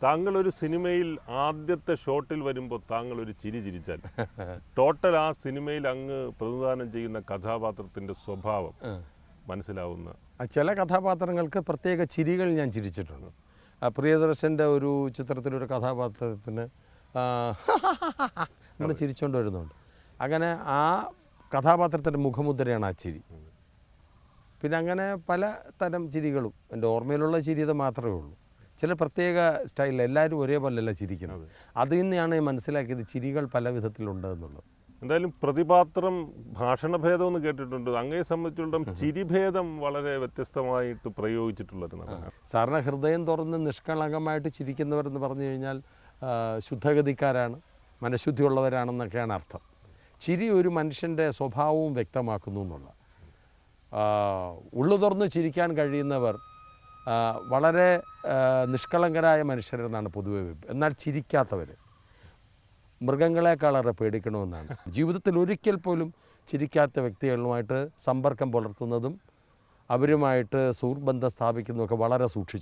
താങ്കൾ ഒരു സിനിമയിൽ ആദ്യത്തെ ഷോട്ടിൽ വരുമ്പോൾ താങ്കൾ ഒരു ചിരി ചിരിച്ചാൽ ടോട്ടൽ ആ സിനിമയിൽ അങ്ങ് പ്രതിനിധാനം ചെയ്യുന്ന കഥാപാത്രത്തിൻ്റെ സ്വഭാവം മനസ്സിലാവുന്ന ചില കഥാപാത്രങ്ങൾക്ക് പ്രത്യേക ചിരികൾ ഞാൻ ചിരിച്ചിട്ടുണ്ട്. പ്രിയദർശൻ്റെ ഒരു ചിത്രത്തിലൊരു കഥാപാത്രത്തിന് നമ്മൾ ചിരിച്ചുകൊണ്ട് വരുന്നുണ്ട്. അങ്ങനെ ആ കഥാപാത്രത്തിൻ്റെ മുഖമുദ്രയാണ് ആ ചിരി. പിന്നെ അങ്ങനെ പല തരം ചിരികളും എൻ്റെ ഓർമ്മയിലുള്ള ചിരി ഇത് മാത്രമേ ഉള്ളൂ. ചില പ്രത്യേക സ്റ്റൈലിൽ എല്ലാവരും ഒരേപോലെയല്ല ചിരിക്കുന്നത്. അതിൽ നിന്നാണ് മനസ്സിലാക്കിയത് ചിരികൾ പല വിധത്തിലുണ്ട് എന്നുള്ളത്. എന്തായാലും പ്രതിപാത്രം ഭാഷണഭേദം എന്ന് കേട്ടിട്ടുണ്ട്. അങ്ങയെ സംബന്ധിച്ചിടത്തോളം ചിരിഭേദം വളരെ വ്യത്യസ്തമായിട്ട് പ്രയോഗിച്ചിട്ടുള്ളൊരു നടനാണ്. സാറിന് ഹൃദയം തുറന്ന് നിഷ്കളങ്കമായിട്ട് ചിരിക്കുന്നവരെന്ന് പറഞ്ഞു കഴിഞ്ഞാൽ ശുദ്ധഗതിക്കാരാണ്, മനഃശുദ്ധിയുള്ളവരാണെന്നൊക്കെയാണ് അർത്ഥം. ചിരി ഒരു മനുഷ്യൻ്റെ സ്വഭാവവും വ്യക്തമാക്കുന്നു എന്നുള്ള. ഉള്ളു തുറന്ന് ചിരിക്കാൻ കഴിയുന്നവർ വളരെ നിഷ്കളങ്കരായ മനുഷ്യരെന്നാണ് പൊതുവെ. എന്നാൽ ചിരിക്കാത്തവർ മൃഗങ്ങളെക്കാളേറെ പേടിക്കണമെന്നാണ്. ജീവിതത്തിൽ ഒരിക്കൽ പോലും ചിരിക്കാത്ത വ്യക്തികളുമായിട്ട് സമ്പർക്കം പുലർത്തുന്നതും അവരുമായിട്ട് സുഹൃത്ബന്ധം സ്ഥാപിക്കുന്നതൊക്കെ വളരെ സൂക്ഷിച്ചു.